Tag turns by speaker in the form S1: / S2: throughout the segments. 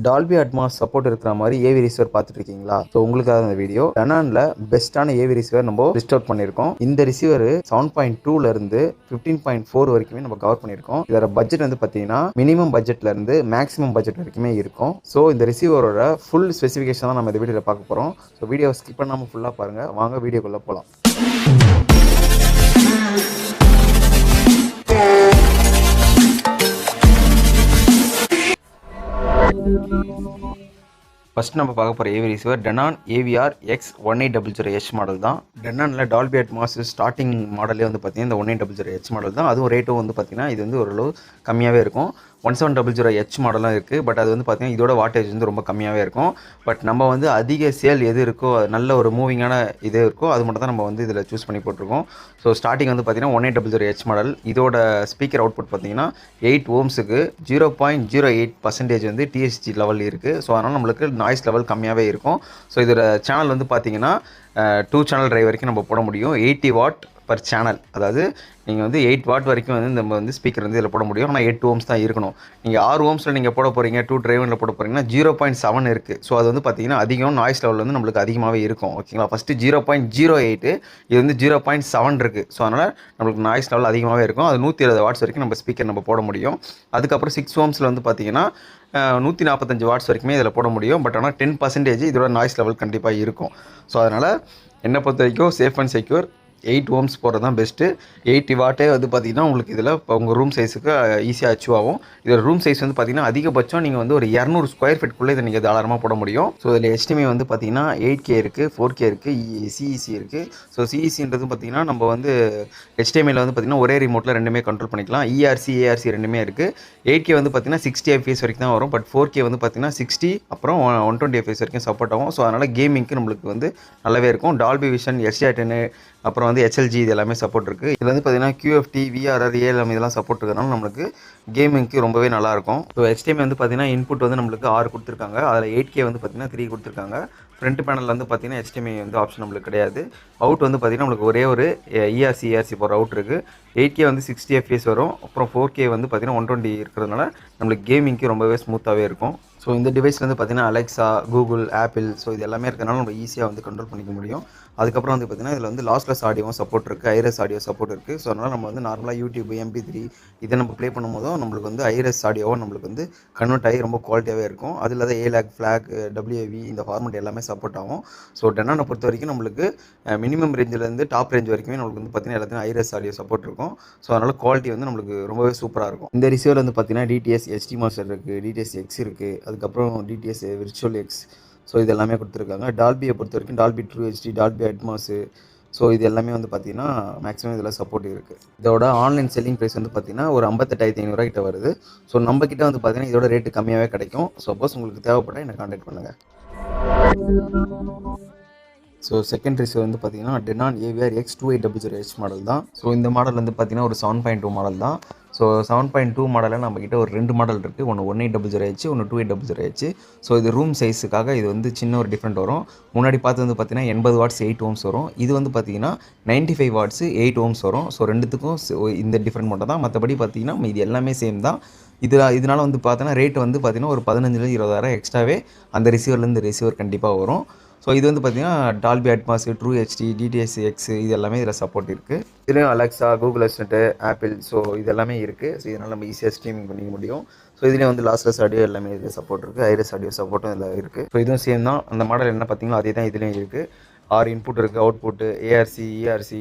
S1: Dolby Atmos support இருக்கிற மாதிரி AV receiver பார்த்துட்டு இருக்கீங்களா? ஸோ உங்களுக்காக இந்த வீடியோ டெனான்ல பெஸ்ட்டான ஏவி ரிசீவர் நம்ம லிஸ்ட் அவுட் பண்ணியிருக்கோம். இந்த ரிசீவர் 7.2ல இருந்து 15.4 வரைக்குமே நம்ம கவர் பண்ணியிருக்கோம். இதோட பட்ஜெட் வந்து பார்த்தீங்கன்னா மினிமம் பட்ஜெட்ல இருந்து மேக்ஸிமம் பட்ஜெட் வரைக்குமே இருக்கும். ஸோ இந்த ரிசீவரோட ஃபுல் ஸ்பெசிஃபிகேஷன் தான் நம்ம இந்த வீடியோவில் பார்க்க போகிறோம். ஸோ வீடியோவை ஸ்கிப் பண்ணாமல் ஃபுல்லாக பாருங்கள். வாங்க வீடியோக்குள்ளே போகலாம். ஃபர்ஸ்ட் நம்ம பார்க்க போகிற AV receiver Denon AVR X1800H model தான். டெனானில் டால்பி அட்மாஸ் ஸ்டார்டிங் மாடலே வந்து பார்த்தீங்கன்னா இந்த 1800H மாடல் தான். அதுவும் ரேட்டும் வந்து பார்த்தீங்கன்னா இது வந்து ஓரளவு கம்மியாகவே இருக்கும். 1700H மாடலும் இருக்குது. பட் அது வந்து பார்த்தீங்கன்னா இதோட வாட்டேஜ் வந்து ரொம்ப கம்மியாகவே இருக்கும். பட் நம்ம வந்து அதிக சேல் எது இருக்கோ நல்ல ஒரு மூவிங்கான இது இருக்கோ அது மட்டும் தான் நம்ம வந்து இதில் சூஸ் பண்ணி போட்டிருக்கோம். ஸோ ஸ்டார்டிங் வந்து பார்த்தீங்கன்னா 1800H மாடல். இதோட ஸ்பீக்கர் அவுட்புட் பார்த்தீங்கன்னா 8 ohmஸுக்கு 0.08% வந்து THZ லெவல் இருக்குது. ஸோ அதனால் நம்மளுக்கு நாய்ஸ் லெவல் கம்மியாகவே இருக்கும். ஸோ இதோட சேனல் வந்து பார்த்தீங்கன்னா 2 சேனல் டிரைவ் வரைக்கும் நம்ம போட முடியும். 80 வாட் பர் சேனல், அதாவது நீங்கள் வந்து 8 வாட் வரைக்கும் வந்து நம்ம வந்து ஸ்பீக்கர் வந்து இதில் போட முடியும். ஆனால் 8 ohms தான் இருக்கணும். நீங்கள் 6 ohmஸில் நீங்கள் போட போகிறீங்க, 2 டிரைவில் போட போகிறீங்கன்னா 0.7 இருக்குது. ஸோ அது வந்து பார்த்தீங்கன்னா அதிகம் நாய்ஸ் லெவல் வந்து நம்மளுக்கு அதிகமாகவே இருக்கும். ஓகேங்களா? ஃபஸ்ட்டு 0.08, இது வந்து 0.7 இருக்குது. ஸோ அதனால் நம்மளுக்கு நாய்ஸ் லெவல் அதிகமாகவே இருக்கும். அது 120 வாட்ஸ் வரைக்கும் நம்ம ஸ்பீக்கர் நம்ம போட முடியும். அதுக்கப்புறம் 6 ohmஸில் வந்து பார்த்தீங்கன்னா 145 வாட்ஸ் வரைக்குமே இதில் போட முடியும். பட் ஆனால் 10% இதோட நாய்ஸ் லெவல் கண்டிப்பாக இருக்கும். ஸோ அதனால் என்னை பொறுத்த வரைக்கும் சேஃப் அண்ட் செக்யூர் 8 ohms போகிறது தான் பெஸ்ட்டு. 80 வாட்டே வந்து பார்த்திங்கன்னா உங்களுக்கு இதில் இப்போ உங்கள் ரூம் சைஸுக்கு ஈஸியாக அச்சீவ் ஆகும். இதோட ரூம் சைஸ் வந்து பார்த்திங்கன்னா அதிகபட்சம் நீங்கள் வந்து ஒரு 200 ஸ்கொயர் ஃபீட்குள்ளே இதை நீங்கள் தாராளமாக போட முடியும். ஸோ இதில் HDMI வந்து பார்த்திங்கன்னா 8K இருக்குது, 4K இருக்குது, CEC இருக்குது. ஸோ CECன்றது பார்த்திங்கன்னா நம்ம வந்து HDMIயில் வந்து பார்த்திங்கன்னா ஒரே ரிமோட்டில் ரெண்டுமே கண்ட்ரோல் பண்ணிக்கலாம். ERC ARC ரெண்டுமே இருக்குது. 8K வந்து பார்த்திங்கன்னா 60 fps வரைக்கும் தான் வரும். பட் 4K வந்து பார்த்திங்கன்னா 60 அப்புறம் 120 fps வரைக்கும் சப்போர்ட் ஆகும். ஸோ அதனால் கேமிங்க்கு நம்மளுக்கு வந்து நல்லாவே இருக்கும். டால்பி விஷன், SJ10 அப்புறம் வந்து HLG இது எல்லாமே சப்போர்ட் இருக்குது. இதில் வந்து பார்த்தீங்கன்னா QFT, VRR, ALM இதெல்லாம் சப்போர்ட் இருக்கிறதுனால நம்மளுக்கு கேமிங்க்கு ரொம்பவே நல்லாயிருக்கும். ஸோ HDMI வந்து பார்த்தீங்கன்னா இன்புட் வந்து நம்மளுக்கு 6 கொடுத்துருக்காங்க. அதில் 8K வந்து பார்த்தீங்கன்னா 3 கொடுத்துருக்காங்க. ஃப்ரண்ட் பேனலில் வந்து பார்த்தீங்கன்னா HDMI வந்து ஆப்ஷன் நம்மளுக்கு கிடையாது. அவுட் வந்து பார்த்தீங்கன்னா நம்மளுக்கு ஒரே ஒரு ERC ARC போகிற அவுட் இருக்குது. 8K வந்து 60 fps வரும். அப்புறம் 4K வந்து பார்த்தீங்கன்னா 120 இருக்கிறதுனால நம்மளுக்கு கேமிங்க்கு ரொம்பவே ஸ்மூத்தாகவே இருக்கும். ஸோ இந்த டிவைஸ் வந்து பார்த்தீங்கன்னா அலெக்ஸா, கூகுள், ஆப்பிள், ஸோ இது எல்லாமே இருக்கிறனால நம்ம ஈஸியாக வந்து கண்ட்ரோல் பண்ணிக்க முடியும். அதுக்கப்புறம் வந்து பார்த்திங்கன்னா இதில் வந்து லாஸ்லெஸ் ஆடியோவும் சப்போர்ட் இருக்குது, ஐரஸ் ஆடியோ சப்போர்ட் இருக்குது. ஸோ அதனால் நம்ம வந்து நார்மலாக யூடியூப், MP3 இதை நம்ம ப்ளே பண்ணும்போதும் நம்மளுக்கு வந்து ஐரஸ் ஆடியோவும் நம்மளுக்கு வந்து கன்வெர்ட் ஆகி ரொம்ப குவாலிட்டியாகவே இருக்கும். அதில் தான் ALAC, FLAC, WAV இந்த ஃபார்மெட் எல்லாமே சப்போர்ட் ஆகும். ஸோ டெனானை பொறுத்த வரைக்கும் நம்மளுக்கு மினிமம் ரேஞ்சிலேருந்து டாப் ரேஞ்ச் வரைக்குமே நம்மளுக்கு வந்து பார்த்திங்கன்னா எல்லாத்தையும் ஐரஸ் ஆடியோ சப்போர்ட் இருக்கும். ஸோ அதனால் குவாலிட்டி வந்து நம்மளுக்கு ரொம்பவே சூப்பராக இருக்கும். இந்த ரிசீவர் வந்து பார்த்திங்கன்னா DTS HD மாஸ்டர் இருக்குது, DTS X இருக்குது, அதுக்கப்புறம் DTS Virtual X. ஸோ இது எல்லாமே கொடுத்துருக்காங்க. டால்பியை பொறுத்த வரைக்கும் Dolby true HD, Dolby Atmos, so இது எல்லாமே வந்து பார்த்திங்கன்னா மேக்ஸிமம் இதில் சப்போர்ட் இருக்குது. இதோட ஆன்லைன் செல்லிங் ப்ரைஸ் வந்து பார்த்திங்கன்னா ஒரு 58,500 கிட்ட வருது. ஸோ நம்ம கிட்ட வந்து பார்த்திங்கன்னா இதோட ரேட்டு கம்மியாகவே கிடைக்கும். சப்போஸ் உங்களுக்கு தேவைப்பட்டால் என்னை கான்டாக்ட் பண்ணுங்கள். ஸோ செகண்ட் ரிசீவர் வந்து பார்த்திங்கன்னா டெனான் AVR X2800H மாடல் தான். ஸோ இந்த மாடல் வந்து பார்த்திங்கன்னா ஒரு 7.2 மாடல் தான். ஸோ 7.2 மாடலில் நம்மக்கிட்ட ஒரு 2 மாடல் இருக்குது. ஒன்று 1800H, ஒன்று 2800H. ஸோ இது ரூம் சைஸுக்காக இது வந்து சின்ன ஒரு டிஃப்ரெண்ட் வரும். முன்னாடி பார்த்து வந்து பார்த்திங்கன்னா 80 வாட்ஸ் 8 ohms வரும். இது வந்து பார்த்திங்கன்னா 95 வாட்ஸ் 8 ohms வரும். ஸோ ரெண்டுத்துக்கும் இந்த டிஃப்ரெண்ட் மட்டும் தான். மற்றபடி பார்த்திங்கன்னா இது எல்லாமே சேம் தான். இதனால் வந்து பார்த்தோன்னா ரேட் வந்து பார்த்திங்கன்னா ஒரு 15,000-20,000 எக்ஸ்ட்ராவே அந்த ரிசீவர்லேருந்து ரிசீவர் கண்டிப்பாக வரும். ஸோ இது வந்து பார்த்திங்கன்னா Dolby Atmos, true HD, DTS X இது எல்லாமே இதில் சப்போர்ட் இருக்குது. இதுலேயும் Alexa, Google assistant, apple, so இது எல்லாமே இருக்குது. ஸோ இதனால் நம்ம ஈஸியாக ஸ்ட்ரீமிங் பண்ணிக்க முடியும். ஸோ இதுலேயும் வந்து லாஸ்லெஸ் ஆடியோ எல்லாமே இதில் சப்போர்ட் இருக்குது. ஐரஸ் ஆடியோ சப்போர்ட்டும் இதில் இருக்குது. ஸோ இதுவும் சேம் தான். அந்த மாடல் என்ன பார்த்தீங்களோ அதே தான் இதுலேயும் இருக்குது. 6 இன்புட் இருக்குது, output ARC, ERC,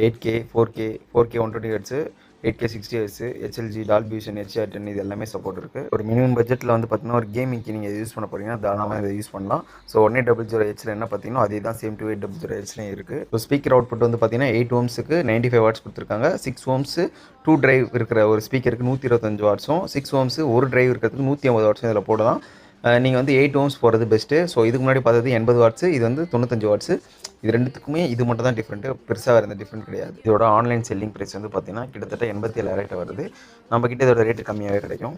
S1: 8K, 4K 120 Hz, 8K 60 Hz, HLG, Dolby vision, HJ10 இது எல்லாமே சப்போர்ட் இருக்குது. ஒரு மினிமம் பட்ஜெட்டில் வந்து பார்த்தீங்கன்னா ஒரு கேமிங்க்கு நீங்கள் இதை யூஸ் பண்ண போகிறீங்கன்னா தாராளமாக இதை யூஸ் பண்ணலாம். ஸோ 1800Hல என்ன பார்த்தீங்கன்னா அதே தான் சேம் 2800Hலையும் இருக்குது. ஸோ ஸ்பீக்கர் அவுட்புட் வந்து பார்த்தீங்கன்னா 8 ohmஸுக்கு 95 வாட்ஸ் கொடுத்துருக்காங்க. 6 ohms 2 டிரைவ் இருக்கிற ஒரு ஸ்பீக்கருக்கு 125 வாட்ஸும், 6 ohms ஒரு டிரைவ் இருக்கிறதுக்கு 150 வாட்ஸும் இதில் போடலாம். நீங்கள் வந்து 8 ohms போகிறது பெஸ்ட்டு. ஸோ இதுக்கு முன்னாடி பார்த்தது 80 வாட்ஸு, இது வந்து 95 வாட்ஸு. இது ரெண்டுத்துக்குமே இது மட்டும் தான் டிஃப்ரெண்ட்டு, பெருசாக வேறு எந்த டிஃப்ரெண்ட் கிடையாது. இதோட ஆன்லைன் செல்லிங் ப்ரைஸ் வந்து பார்த்திங்கன்னா கிட்டத்தட்ட 87,000 வருது. நம்மக்கிட்ட இதோட ரேட்டு கம்மியாகவே கிடைக்கும்.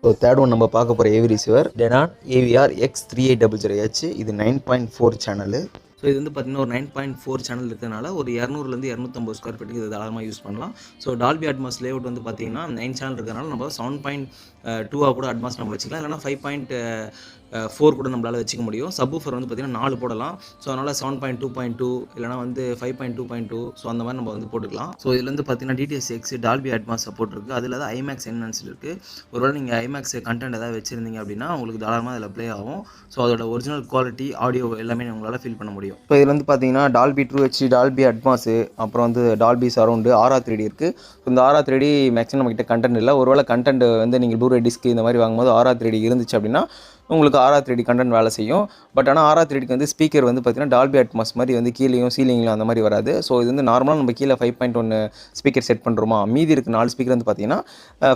S1: ஸோ தேர்ட் ஒன் நம்ம பார்க்க போகிற AV receiver Denon AVR X3800H. இது 9.4 சேனலு. ஸோ இது வந்து பார்த்தீங்கன்னா ஒரு 9.4 சேனல் இருக்கிறதுனால ஒரு 200லேருந்து 250 ஸ்கொயர் ஃபீட்டுக்கு இது தாராளமாக யூஸ் பண்ணலாம். ஸோ டால்பி அட்மாஸ் லேஅவுட் வந்து பார்த்தீங்கன்னா 9 சேனல் இருக்கிறதுனால நம்ம 7.2 கூட அட்மாஸ் நம்ம வச்சுக்கலாம், இல்லைனா 5.4 கூட நம்மளால் வச்சுக்க முடியும். சப்வூஃபர் வந்து பார்த்தீங்கன்னா 4 போடலாம். ஸோ அதனால் 7.2.2 இல்லைனா வந்து 5.2.2 ஸோ அந்த மாதிரி நம்ம வந்து போட்டுக்கலாம். ஸோ இதில் வந்து பார்த்தீங்கன்னா DTS-X டால்பி அட்மாஸ் சப்போர்ட் இருக்குது. அதில் தான் ஐமேக்ஸ் என்ஹான்ஸ்டு இருக்குது. ஒருவேளை நீங்கள் ஐமேக்ஸ் கண்டென்ட் ஏதாவது வச்சுருந்தீங்க அப்படின்னா உங்களுக்கு தாராளமாக அதில் ப்ளே ஆகும். ஸோ அதோட ஒரிஜினல் குவாலிட்டி ஆடியோ எல்லாமே உங்களால் ஃபீல் பண்ண முடியும். ஸோ இதில் வந்து பார்த்தீங்கன்னா Dolby true HD, Dolby Atmos, அப்புறம் வந்து டால்பி சரௌண்டு, RR3D இருக்குது. ஸோ இந்த RR3D மேக்ஸிமம் நம்மகிட்ட கண்டென்ட் இல்லை. ஒருவேளை கண்டென்ட் வந்து நீங்கள் ப்ளூரே டிஸ்க் இந்த மாதிரி வாங்கும்போது RR3D இருந்துச்சு அப்படின்னா உங்களுக்கு RR3D கண்டென்ட் வேலை செய்யும். பட் ஆனால் RR3Dக்கு வந்து ஸ்பீக்கர் வந்து பார்த்தீங்கன்னா டால்பி அட்மாஸ் மாதிரி வந்து கீழேயும் சீலிங்லையும் அந்த மாதிரி வராது. ஸோ இது வந்து நார்மலாக நம்ம கீழே 5.1 ஸ்பீக்கர் செட் பண்ணுறோமா, மீதி இருக்குது 4 ஸ்பீக்கர் வந்து பார்த்தீங்கன்னா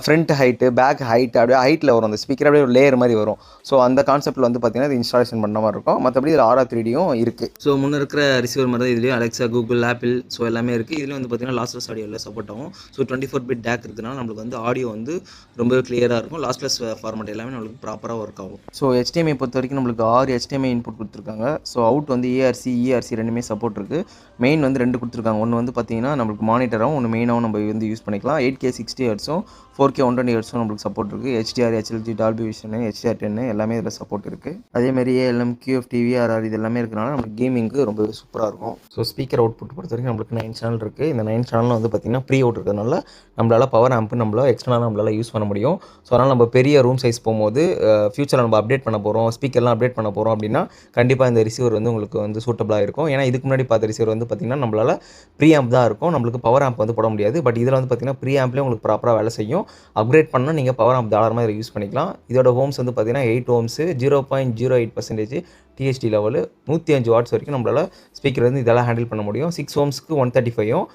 S1: ஃப்ரண்ட் ஹைட்டு, பேக் ஹைட், அப்படியே ஹைட்டில் வரும். அந்த ஸ்பீக்கர் அப்படியே ஒரு லேயர் மாதிரி வரும். ஸோ அந்த கான்செப்ட்டில் வந்து பார்த்தீங்கன்னா இது இன்ஸ்டாலேஷன் பண்ண மாதிரி இருக்கும். மற்றபடி இதில் RR3Dயும் இருக்குது. ஸோ முன்னே இருக்கிற ரிசீவர் மாதிரி தான் இதுலேயும் அலெக்ஸா, கூகுள், ஆப்பிள் ஸோ எல்லாமே இருக்குது. இதில் வந்து பார்த்தீங்கன்னா லாஸ்லெஸ் ஆடியோவில் சப்போர்ட் ஆகும். ஸோ 24 பிட் டேக் இருக்குதுனால நம்மளுக்கு வந்து ஆடியோ வந்து ரொம்ப கிளியராக இருக்கும். லாஸ்லெஸ் ஃபார்மேட் எல்லாமே நம்மளுக்கு ப்ராப்பராக ஒர்க் ஆகும். ஸோ HDMI பொறுத்த வரைக்கும் நம்மளுக்கு 6 HDMI இன்புட் கொடுத்துருக்காங்க. ஸோ அவுட் வந்து ARC, ERC ரெண்டுமே சப்போர்ட் இருக்குது. மெயின் வந்து 2 கொடுத்துருக்காங்க. ஒன்று வந்து பார்த்தீங்கன்னா நம்மளுக்கு மானிட்டராகவும் ஒன்று மெயினாகவும் நம்ம வந்து யூஸ் பண்ணிக்கலாம். 8K 60 ஹெர்ட்ஸும் 4K 120 ஹெர்ட்ஸும் நம்மளுக்கு சப்போர்ட் இருக்குது. HDR, HLG, Dolby vision, HDR10 எல்லாமே இதில் சப்போர்ட் இருக்குது. அதேமாதிரி ALM, QFT, VRR இது எல்லாமே இருக்கிறனால நம்மளுக்கு கேமிங்கு ரொம்ப சூப்பராக இருக்கும். ஸோ ஸ்பீக்கர் அவுட்புட் பொறுத்த வரைக்கும் நம்மளுக்கு 9 சேனல் இருக்குது. இந்த 9 சேனலில் வந்து பார்த்திங்கன்னா ப்ரீ அவுட் இருக்கிறதுனால நம்மளால் பவர் ஆம்ப்பு நம்மளால் எக்ஸ்டர்னலாக நம்மளால் யூஸ் பண்ண முடியும். ஸோ அதனால் நம்ம பெரிய ரூம் சைஸ் போகும்போது ஃபியூச்சரில் நம்ம அப்டேட் பண்ண போகிறோம், ஸ்பீக்கர்லாம் அப்டேட் பண்ண போகிறோம் அப்படின்னா கண்டிப்பாக இந்த ரிசீவர் வந்து உங்களுக்கு வந்து சூட்டபிளாக இருக்கும். ஏன்னா இதுக்கு முன்னாடி பார்த்த ரிசீவர் வந்து பார்த்திங்கன்னா நம்மளால் ப்ரீ ஆம்ப் தான் இருக்கும், நம்மளுக்கு பவர் ஆம்ப் வந்து போட முடியாது. பட் இதில் வந்து பார்த்திங்கன்னா ப்ரீ ஆம்ப்லேயே உங்களுக்கு ப்ராப்பராக வேலை செய்யும். அப்கிரேட் பண்ணால் நீங்கள் பவர் ஆம்ப் தாராளமாக இதில் யூஸ் பண்ணிக்கலாம். இதோட ஹோம்ஸ் வந்து பார்த்திங்கன்னா 8 ஓம்ஸு, 0.08% THD லெவலு, 105 வாட்ஸ் வரைக்கும் நம்மளால் ஸ்பீக்கர் வந்து இதெல்லாம் ஹேண்டில் பண்ண முடியும். 6 ஓம்ஸ்க்கு 135யும்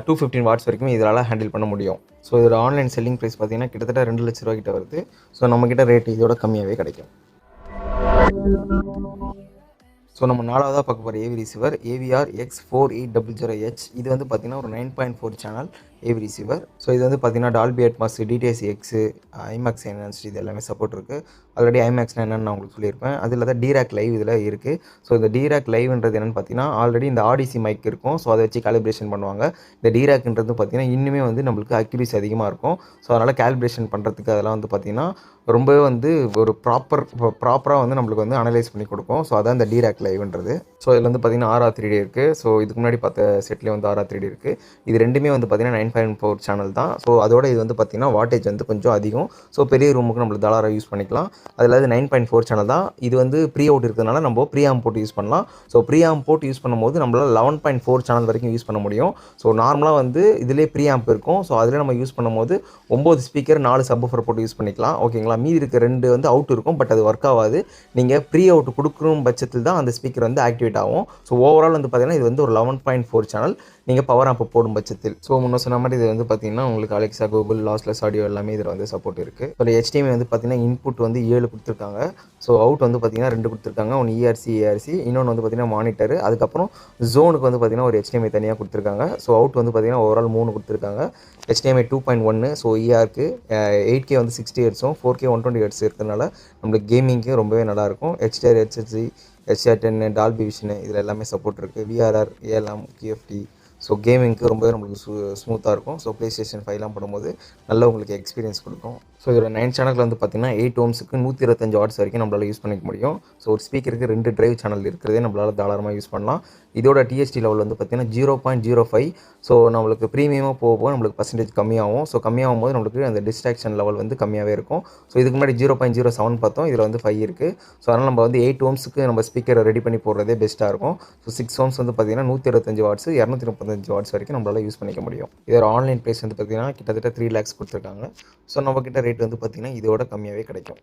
S1: 215 வாட்ஸ் வரைக்கும் இதெல்லாம் ஹேண்டில் பண்ண முடியும். ஸோ இதோட ஆன்லைன் செல்லிங் ப்ரைஸ் பார்த்திங்கன்னா கிட்டத்தட்ட 2 லட்ச ரூபா கிட்ட வருது. ஸோ நம்மக்கிட்ட ரேட் இதோட கம்மியாகவே கிடைக்கும். ஸோ நம்ம 4வதாக பார்க்க போகிற AV ரிசீவர் AVR X4800H. இது வந்து பார்த்திங்கன்னா ஒரு 9.4 சேனல் AV ரிசீவர். ஸோ இது வந்து பார்த்திங்கன்னா Dolby Atmos, DTS-X, IMAX enhanced இது எல்லாமே சப்போர்ட் இருக்குது. ஆல்ரெடி ஐமேக்ஸ்னால் என்னென்னு நான் உங்களுக்கு சொல்லியிருப்பேன். அதில் தான் டிராக் லைவ் இதில் இருக்குது. ஸோ இந்த டிராக் லைவ்ன்றது என்னென்னு பார்த்தீங்கன்னா ஆல்ரெடி இந்த ஆடிசி மைக் இருக்கும். ஸோ அதை வச்சு காலிப்ரேஷன் பண்ணுவாங்க. இந்த டிராக்ன்றது பார்த்திங்கன்னா இன்னுமே வந்து நம்மளுக்கு அக்யூரசி அதிகமாக இருக்கும். ஸோ அதனால் காலிப்ரேஷன் பண்ணுறதுக்கு அதெல்லாம் வந்து பார்த்திங்கன்னா ரொம்பவே வந்து ஒரு ப்ராப்பராக வந்து நம்மளுக்கு வந்து அனலைஸ் பண்ணி கொடுக்கும். ஸோ அதான் இந்த டிராக் லைவ்ன்றது. ஸோ இதில் வந்து பார்த்திங்கன்னா RR3D இருக்குது. ஸோ இதுக்கு முன்னாடி பார்த்த செட்லேயே வந்து RR3D இருக்குது. இது ரெண்டுமே வந்து பார்த்திங்கன்னா 9.4 சேனல் தான். ஸோ அதோட இது வந்து பார்த்திங்கன்னா வாட்டேஜ் வந்து கொஞ்சம் அதிகம். ஸோ பெரிய ரூமுக்கு நம்மளுக்கு தாராளமாக யூஸ் பண்ணிக்கலாம். அதில் 9.4 சேனல் தான். இது வந்து ப்ரீ அவுட் இருக்கிறதுனால நம்ம ப்ரீ ஆம்ப் போட்டு யூஸ் பண்ணலாம். ஸோ ப்ரீ ஆம்ப் போட்டு யூஸ் பண்ணும்போது நம்மளால் 11.4 சேனல் வரைக்கும் யூஸ் பண்ண முடியும். ஸோ நார்மலாக வந்து இதிலே ப்ரீ ஆம்ப் இருக்கும். ஸோ அதில் நம்ம யூஸ் பண்ணும்போது 9 ஸ்பீக்கர் 4 சப்வூஃபர் போட்டு யூஸ் பண்ணிக்கலாம். ஓகேங்களா. மீதி இருக்க 2 வந்து அவுட் இருக்கும். பட் அது ஒர்க் ஆகாது. நீங்கள் ப்ரீ அவுட் கொடுக்குற பட்சத்தில் தான் அந்த ஸ்பீக்கர் வந்து ஆக்டிவேட் ஆகும். ஸோ ஓவரால் வந்து பார்த்திங்கன்னா இது வந்து ஒரு 11.4 சேனல் நீங்கள் பவர் ஆம்ப் போடும் பட்சத்தில். ஸோ முன்ன சொன்ன மாதிரி இது வந்து பார்த்திங்கன்னா உங்களுக்கு அலெக்ஸா, கூகுள், லாஸ்லெஸ் ஆடியோ எல்லாமே இதில் வந்து சப்போர்ட் இருக்குது. இப்போ HDMI வந்து பார்த்திங்கன்னா இன்புட் வந்து 7 கொடுத்துருக்காங்க. ஸோ அவுட் வந்து பார்த்திங்கன்னா 2 கொடுத்துருக்காங்க. ஒன்று ERC, ARC, இன்னொன்று வந்து பார்த்திங்கன்னா மானிட்டரு. அதுக்கப்புறம் ஜோனுக்கு வந்து பார்த்திங்கன்னா ஒரு HDMI தனியாக கொடுத்துருக்காங்க. ஸோ அவுட் வந்து பார்த்திங்கன்னா ஓவரால் 3 கொடுத்துருக்காங்க. HDMI 2.1, ஸோ ERக்கு 8K வந்து 60 ஹெர்ட்ஸும் 4K 120 ஹெர்ட்ஸ் இருக்கிறதுனால நம்மளுக்கு கேமிங்க்கு ரொம்பவே நல்லாயிருக்கும். HDR, HLG, HDR10, Dolby vision இதில் எல்லாமே சப்போர்ட் இருக்குது. VRR, ALM, QFT. ஸோ கேமிங்க்கு ரொம்பவே நம்மளுக்கு ஸ்மூத்தாக இருக்கும். ஸோ PlayStation 5லாம் போடும்போது நல்ல உங்களுக்கு எக்ஸ்பீரியன்ஸ் கொடுக்கும். ஸோ இதோட 9 சேனலில் வந்து பார்த்திங்கன்னா 8 ஓம்ஸுக்கு 125 வாட்ஸ் வரைக்கும் நம்மளால் யூஸ் பண்ணிக்க முடியும். ஸோ ஒரு ஸ்பீக்கருக்கு 2 டிரைவ் சேனல் இருக்கிறதே நம்மளால் தாராளமாக யூஸ் பண்ணலாம். இதோட THD லெவல் வந்து பார்த்திங்கன்னா 0.05. ஸோ நம்மளுக்கு ப்ரீமியமாக போக நம்மளுக்கு பர்சன்டேஜ் கம்மியாகும். ஸோ கம்மியாகும் போது நம்மளுக்கு அந்த டிஸ்ட்ராக்ஷன் லெவல் வந்து கம்மியாகவே இருக்கும். ஸோ இதுக்கு முன்னாடி 0.07 பார்த்தோம். இதில் வந்து 5 இருக்குது. ஸோ அதனால் நம்ம வந்து 8 ஓம்ஸுக்கு நம்ம ஸ்பீக்கரை ரெடி பண்ணி போடுறதே பெஸ்ட்டாக இருக்கும். ஸோ 6 ஓம்ஸ் வந்து பார்த்திங்கன்னா 125 வாட்ஸ், 235 வாட்ஸ் வரைக்கும் நம்மளால் யூஸ் பண்ணிக்க முடியும். இதோட ஆன்லைன் ப்ரைஸ் வந்து பார்த்திங்கன்னா கிட்டத்தட்ட 3 lakhs கொடுத்துருக்காங்க. ஸோ நம்மக்கிட்ட ரேட் வந்து பார்த்திங்கன்னா இதோட கம்மியாகவே கிடைக்கும்.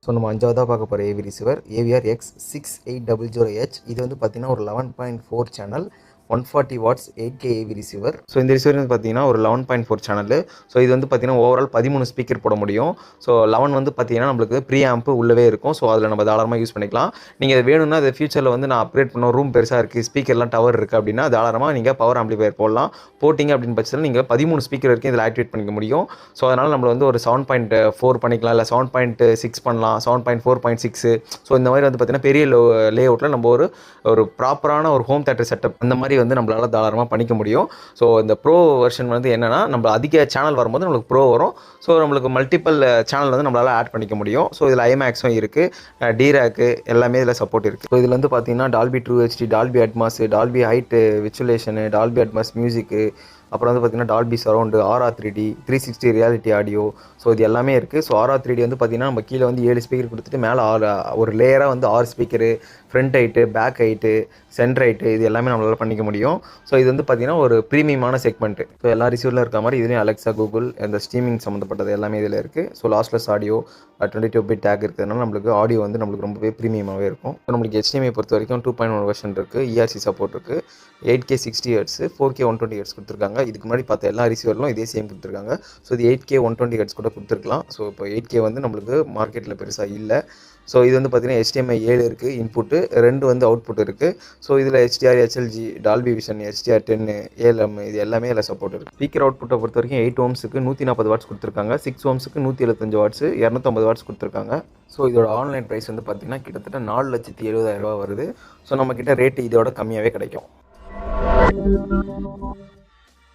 S1: ஸோ நம்ம 5வதாக பார்க்க போகிற AV ரிசீவர் AVR X6800H. இது வந்து பார்த்திங்கன்னா ஒரு 11.4 channel 140 watts 8K AV receiver. So இந்த ரிசீவர் வந்து பார்த்தீங்கன்னா ஒரு 11.4 சேனல். ஸோ இது வந்து பார்த்தீங்கன்னா ஓவரால் 13 ஸ்பீக்கர் போட முடியும். ஸோ 11 வந்து பார்த்தீங்கன்னா நம்மளுக்கு ப்ரீ ஆம்ப் உள்ளவே இருக்கும். ஸோ அதில் நம்ம தாராளமாக யூஸ் பண்ணிக்கலாம். நீங்கள் அது வேணும்னா அது ஃபியூச்சரில் வந்து நான் அப்கிரேட் பண்ணோம், ரூம் பெருசாக இருக்குது, ஸ்பீக்கர்லாம் டவர் இருக்குது அப்படின்னா தாராளமாக நீங்கள் பவர் ஆம்பிளிஃபையர் போடலாம். போட்டிங்க அப்படின்னு பட்சத்தில் நீங்கள் 13 ஸ்பீக்கர் வரைக்கும் இதில் ஆக்டிவேட் பண்ணிக்க முடியும். ஸோ அதனால் நம்ம வந்து ஒரு 7.4 பண்ணிக்கலாம், இல்லை 7.6 பண்ணலாம், 7.4.6. ஸோ இந்த மாதிரி வந்து பார்த்தீங்கன்னா பெரிய லே அவுட்டில் நம்ம ஒரு ப்ராப்பரான ஒரு ஹோம் தேட்டர் செட்டப் அந்த மாதிரி வந்து நம்மளால் தாராளமாக பண்ணிக்க முடியும். ஸோ இந்த ப்ரோ வெர்ஷன் வந்து என்னென்னா நம்ம அதிக சேனல் வரும்போது நம்மளுக்கு ப்ரோ வரும். ஸோ நம்மளுக்கு மல்டிபிள் சேனல் வந்து நம்மளால் ஆட் பண்ணிக்க முடியும். ஸோ இதில் ஐமேக்ஸும் இருக்குது, டிராக்கு எல்லாமே இதில் சப்போர்ட் இருக்குது. ஸோ இதில் வந்து பார்த்தீங்கன்னா Dolby true HD, Dolby Atmos, Dolby height virtualization, Dolby Atmos music, அப்புறம் வந்து பார்த்தீங்கன்னா Dolby surround, RR3D, 360 reality audio. So இது எல்லாமே இருக்குது. ஸோ RR3D வந்து பார்த்தீங்கன்னா நம்ம கீழே வந்து 7 ஸ்பீக்கர் கொடுத்துட்டு மேலே ஒரு லேயராக வந்து 6 speaker, front height, back height, centre height, இது எல்லாமே நம்மளால் பண்ணிக்க முடியும். ஸோ இது வந்து பார்த்தீங்கன்னா ஒரு ப்ரீமியமான செக்மெண்ட்டு. ஸோ எல்லா ரிசீவரில் இருக்க மாதிரி இதுலேயும் அலெக்ஸா, கூகுள், இந்த ஸ்ட்ரீமிங் சம்மந்தப்பட்டது எல்லாமே இதில் இருக்குது. So lossless audio, 22 bit take இருக்கிறதுனால நம்மளுக்கு ஆடியோ வந்து நம்மளுக்கு ரொம்பவே ப்ரீமியமாகவே இருக்கும். ஸோ நம்மளுக்கு HDMI பொறுத்த வரைக்கும் 2.1 வெர்ஷன் இருக்குது, ERC சப்போர்ட் இருக்குது, 8K 60 Hz, 4K 120 Hz கொடுத்துருக்காங்க. இதுக்கு முன்னாடி பார்த்த எல்லா ரிசீவர்களும் இதே சேம் கொடுத்துருக்காங்க. ஸோ இது 8K 120 Hz கூட கொடுத்துருக்கலாம். ஸோ இப்போ 8K வந்து நம்மளுக்கு மார்க்கெட்டில் பெருசாக இல்லை. ஸோ இது வந்து பார்த்தீங்கன்னா HDMI 7 இருக்குது இன்புட்டு, 2 வந்து அவுட்புட் இருக்குது. ஸோ இதில் HDR, HLG, Dolby vision, HDR10, ALM இது எல்லாமே இதில் சப்போர்ட் இருக்குது. ஸ்பீக்கர் அவுட்புட்டை பொறுத்த வரைக்கும் 8 ohmஸுக்கு 140 வாட்ஸ் கொடுத்துருக்காங்க, 6 ohmஸுக்கு 175 வாட்ஸ், 250 வாட்ஸ் கொடுத்துருக்காங்க. ஸோ இதோட ஆன்லைன் ப்ரைஸ் வந்து பார்த்தீங்கன்னா கிட்டத்தட்ட 4,70,000 ரூபா வருது. ஸோ நம்மக்கிட்ட ரேட்டு இதோட கம்மியாகவே கிடைக்கும்.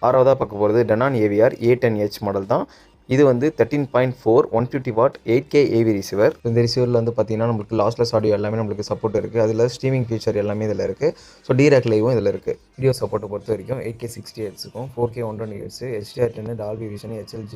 S1: ஆறாவதாக பார்க்க போகிறது டெனான் AVR A10H மாடல் தான். இது வந்து 13.4 150 வாட் 8K AV ரிசீவர். இந்த ரிசீவரில் வந்து பார்த்தீங்கன்னா நம்மளுக்கு லாஸ்ட்லெஸ் ஆடியோ எல்லாமே நம்மளுக்கு சப்போர்ட் இருக்குது. அதில் ஸ்ட்ரீமிங் ஃபீச்சர் எல்லாமே இதில் இருக்குது. ஸோ டிராக் லைவும் இதில் இருக்குது. வீடியோ சப்போர்ட்டை பொறுத்த வரைக்கும் 8K 60 Hzக்கும் 4K 120 Hz, HDR10, Dolby vision, HLG,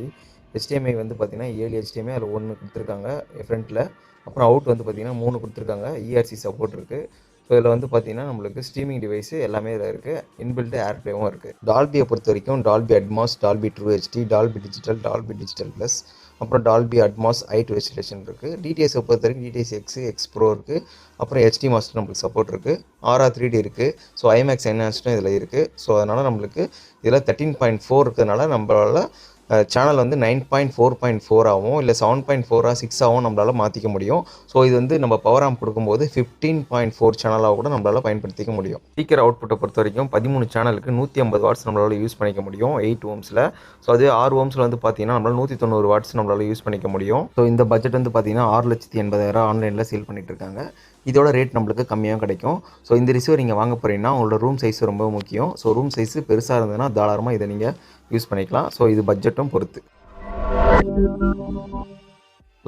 S1: HDMI வந்து பார்த்தீங்கன்னா 7 HDMI அதில் 1 கொடுத்துருக்காங்க ஃப்ரண்ட்டில். அப்புறம் அவுட் வந்து பார்த்தீங்கன்னா 3 கொடுத்துருக்காங்க. ERC சப்போர்ட் இருக்குது. ஸோ இதில் வந்து பார்த்தீங்கன்னா நம்மளுக்கு ஸ்ட்ரீமிங் டிவைஸு எல்லாமே இதில் இருக்குது. இன்பில்ட் ஏர்ப்ளேவும் இருக்குது. டால்பியை பொறுத்த வரைக்கும் Dolby Atmos, Dolby true HD, Dolby digital, Dolby digital plus, அப்புறம் டால்பி அட்மாஸ் ஹைட் வெஸ்டிலேஷன் இருக்குது. DTSஐ பொறுத்த வரைக்கும் DTS X, X Pro இருக்குது. அப்புறம் HD மாஸ்டர் நம்மளுக்கு சப்போர்ட் இருக்குது. RR3D இருக்குது. ஸோ IMAX என்ஹான்ஸ்டும் இதில் இருக்குது. ஸோ அதனால் நம்மளுக்கு இதில் 13.4 இருக்கிறதுனால நம்மளால் சேனல் வந்து 9.4.4 ஆகும், இல்லை 7.4 6 ஆகும் நம்மளால் மாற்றிக்க முடியும். ஸோ இது வந்து நம்ம பவர் ஆம்ப் கொடுக்கும்போது 15.4 சேனலாக கூட நம்மளால் பயன்படுத்திக்க முடியும். ஸ்பீக்கர் அவுட்புட்டை பொறுத்த வரைக்கும் 13 சேனலுக்கு 150 வாட்ஸ் நம்மளால் யூஸ் பண்ணிக்க முடியும் 8 ohmஸில். ஸோ அது 6 ohmஸில் வந்து பார்த்தீங்கன்னா நம்மளால் 190 வாட்ஸ் நம்மளால் யூஸ் பண்ணிக்க முடியும். ஸோ இந்த பட்ஜெட் வந்து பார்த்தீங்கன்னா 6,80,000 ஆன்லைனில் சேல் பண்ணிட்டு இருக்காங்க. இதோட ரேட் நம்மளுக்கு கம்மியாக கிடைக்கும். ஸோ இந்த ரிசீவர் நீங்கள் வாங்க போகிறீங்கன்னா உங்களோட ரூம் சைஸ் ரொம்ப முக்கியம். ஸோ ரூம் சைஸு பெருசாக இருந்ததுன்னா தாராளமாக இதை நீங்கள் யூஸ் பண்ணிக்கலாம். ஸோ இது பட்ஜெட்டும் பொறுத்து.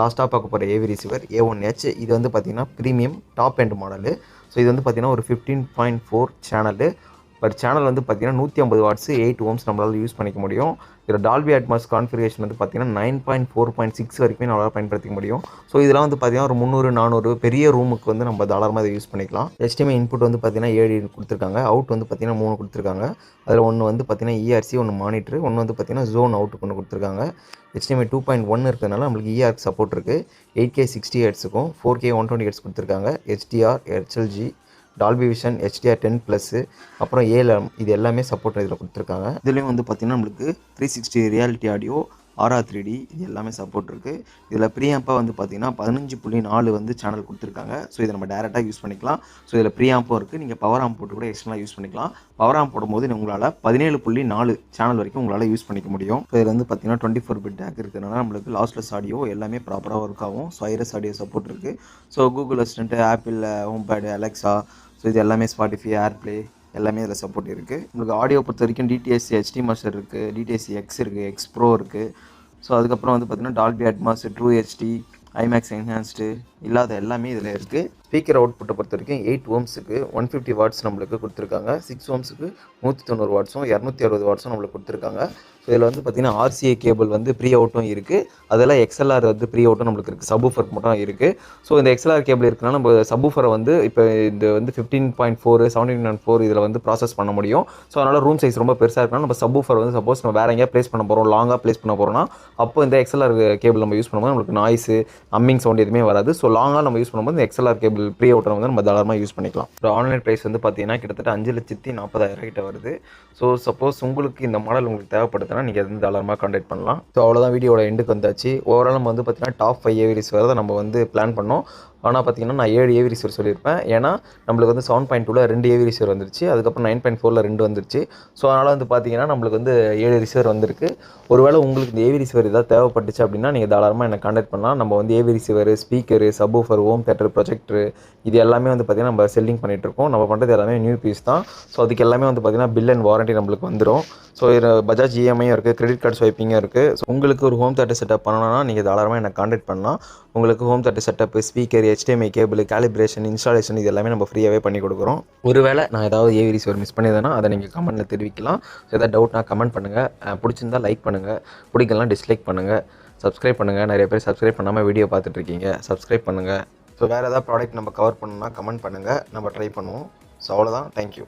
S1: லாஸ்ட்டாக பார்க்க போகிற AV ரிசீவர் A1H. இது வந்து பார்த்திங்கன்னா premium top end model. So இது வந்து பார்த்திங்கன்னா ஒரு 15.4 சேனலு. பட் சேனல் வந்து பார்த்திங்கன்னா 150 வாட்ஸு 8 ohms நம்மளால் யூஸ் பண்ணிக்க முடியும். இதில் டால்பி அட்மாஸ் கான்ஃபிகரேஷன் வந்து பார்த்திங்கன்னா 9.4.6 வரைக்குமே நம்மளால் பயன்படுத்திக்க முடியும். ஸோ இதெல்லாம் வந்து பார்த்திங்கன்னா ஒரு 300-400 பெரிய ரூமுக்கு வந்து நம்ம தாராளமாக இதை யூஸ் பண்ணிக்கலாம். HDMI இன்புட் வந்து பார்த்திங்கன்னா 7 கொடுத்துருக்காங்க. அவுட் வந்து பார்த்திங்கன்னா 3 கொடுத்துருக்காங்க. அதில் ஒன்று வந்து பார்த்திங்கன்னா ERC, ஒன்று மானிட்ரு, ஒன்று வந்து பார்த்திங்கன்னா ஜோன் அவுட்டுக்கு ஒன்று கொடுத்துருக்காங்க. HDMI 2.1 இருக்கிறதுனால நம்மளுக்கு ERC சப்போர்ட் இருக்குது. 8K 60 Hzக்கும் 4K 120 Hz கொடுத்துருக்காங்க. HDR, HLG, Dolby vision, HDR10 plus, அப்புறம் ALM இது எல்லாமே சப்போர்ட் இதில் கொடுத்துருக்காங்க. இதுலேயும் வந்து பார்த்திங்கன்னா நம்மளுக்கு 360 ரியாலிட்டி ஆடியோ, RR3D இது எல்லாமே சப்போர்ட் இருக்குது. இதில் ப்ரீஆம்பாக வந்து பார்த்திங்கன்னா 15.4 வந்து சேனல் கொடுத்துருக்காங்க. ஸோ இதை நம்ம டேரெக்டாக யூஸ் பண்ணிக்கலாம். ஸோ இதில் ப்ரீஆம்பும் இருக்குது. நீங்கள் பவர் ஆம்ப் போட்டு கூட எக்ஸ்ட்ரா யூஸ் பண்ணிக்கலாம். பவர் ஆம்ப் போடும்போது உங்களால் 17.4 சேனல் வரைக்கும் உங்களால் யூஸ் பண்ணிக்க முடியும். ஸோ இதில் வந்து பார்த்திங்கன்னா 24 பிட் டேக் இருக்கிறதுனால நம்மளுக்கு லாஸ்ட்லெஸ் ஆடியோ எல்லாமே ப்ராப்பராக ஒர்க் ஆகும். ஸோ ஐரஸ் ஆடியோ சப்போர்ட் இருக்குது. So Google assistant, Apple HomePod, Alexa, so இது எல்லாமே ஸ்பாட்டிஃபை, ஏர்ப்ளே எல்லாமே இதில் சப்போர்ட் இருக்குது. உங்களுக்கு ஆடியோ பொறுத்த வரைக்கும் DTS HD மாஸ்டர் இருக்குது, DTS X இருக்குது, X Pro இருக்குது. ஸோ அதுக்கப்புறம் வந்து பார்த்திங்கன்னா Dolby Atmos, true HD, IMAX enhanced இல்லாத எல்லாமே இதில் இருக்குது. ஸ்பீக்கர் அவுட்புட்டை பொறுத்த வரைக்கும் 8 ohmஸுக்கு 150 வாட்ஸ் நம்மளுக்கு கொடுத்துருக்காங்க. 6 ohmஸுக்கு 190 வாட்ஸும் 260 வாட்ஸும் நம்மளுக்கு கொடுத்துருக்காங்க. ஸோ இதில் வந்து பார்த்திங்கன்னா RCA கேபிள் வந்து ப்ரீ அவுட்டும் இருக்குது, அதெல்லாம் XLR வந்து ப்ரீ அவுட்டும் நம்மளுக்கு இருக்குது, சப்வூஃபருக்கு மட்டும் இருக்குது. ஸோ இந்த XLR கேபிள் இருக்குன்னா நம்ம சப்வூஃபரை வந்து இப்போ இது வந்து 15.4 17.4 இதில் வந்து ப்ராசஸ் பண்ண முடியும். ஸோ அதனால் ரூம் சைஸ் ரொம்ப பெருசாக இருக்குன்னா நம்ம சப்வூஃபர் வந்து சப்போஸ் நம்ம வேறு எங்கேயா ப்ளேஸ் பண்ண போகிறோம், லாங்காக ப்ளேஸ் பண்ண போகிறோம்னா அப்போ இந்த XLR கேபிள் நம்ம யூஸ் பண்ணும்போது நம்மளுக்கு நாய்ஸு அம்மிங் சவுண்ட் எதுவுமே வராது. ஸோ லாங்காக நம்ம யூஸ் பண்ணும்போது இந்த XLR கேபிள் ப்ரீ அவுட்டரை வந்து நம்ம தாராளமாக யூஸ் பண்ணிக்கலாம். ஒரு ஆன்லைன் ப்ரைஸ் வந்து பார்த்தீங்கன்னா கிட்டத்தட்ட 5,40,000 கிட்ட வருது. ஸோ சப்போஸ் உங்களுக்கு இந்த மாடல் உங்களுக்கு தேவைப்படுதுன்னா நீங்கள் வந்து தாராளமாக கான்டாக்ட் பண்ணலாம். ஸோ அவ்வளோதான், வீடியோட எண்டுக்கு வந்தாச்சு. ஓவரால் நம்ம வந்து பார்த்தீங்கன்னா டாப் 5 AV ரிசீவர் தான் நம்ம வந்து பிளான் பண்ணோம். ஆனால் பார்த்தீங்கன்னா நான் 7 AV ரிசீவர் சொல்லியிருப்பேன். ஏன்னா நம்மளுக்கு வந்து 7.2ல 2 AV ரிசீவர் வந்துருச்சு, அதுக்கப்புறம் 9.4ல 2 வந்துருச்சு. ஸோ அதனால் வந்து பார்த்தீங்கன்னா நம்மளுக்கு வந்து 7 ரிசீவர் வந்திருக்கு. ஒருவேளை உங்களுக்கு இந்த AV ரிசீவர் ஏதாவது தேவைப்பட்டுச்சு அப்படின்னா நீங்கள் தாராளமாக என்னை கான்டாக்ட் பண்ணலாம். நம்ம வந்து AV receiver, speaker, subwoofer, home theatre, projector இது எல்லாமே வந்து பார்த்திங்கன்னா நம்ம செல்லிங் பண்ணிகிட்ருக்கோம். நம்ம பண்ணுறது எல்லாமே நியூ பீஸ் தான். ஸோ அதுக்கு எல்லாமே வந்து பார்த்திங்கன்னா பில் அண்ட் வாரண்ட்டி நம்மளுக்கு வந்துடும். ஸோ இது பஜாஜ் EMIயும் இருக்குது, கிரெடிட் கார்டு ஸ்வைப்பிங்கும் இருக்குது. ஸோ உங்களுக்கு ஒரு ஹோம் தியேட்டர் செட்டப் பண்ணணும்னா நீங்கள் தாராளமாக என்னை கான்டாக்ட் பண்ணலாம். உங்களுக்கு home theatre setup, speaker, HDMI cable, calibration, installation இது எல்லாமே நம்ம ஃப்ரீயாகவே பண்ணி கொடுக்குறோம். ஒருவேளை நான் ஏதாவது AV ரிசீவர் மிஸ் பண்ணியதுன்னா அதை நீங்கள் கமெண்ட்டில் தெரிவிக்கலாம். ஏதாவது டவுட்னா கமெண்ட் பண்ணுங்கள். பிடிச்சிருந்தா லைக் பண்ணுங்கள், பிடிக்கலாம் டிஸ்லைக் பண்ணுங்கள், சப்ஸ்கிரைப் பண்ணுங்கள். நிறைய பேர் சப்ஸ்கிரைப் பண்ணாமல் வீடியோ பார்த்துட்ருக்கீங்க, சப்ஸ்கிரைப் பண்ணுங்கள். ஸோ வேறு ஏதாவது ப்ராடக்ட் நம்ம கவர் பண்ணணும்னா கமெண்ட் பண்ணுங்கள், நம்ம ட்ரை பண்ணுவோம். ஸோ அவ்வளோதான், தேங்க்யூ.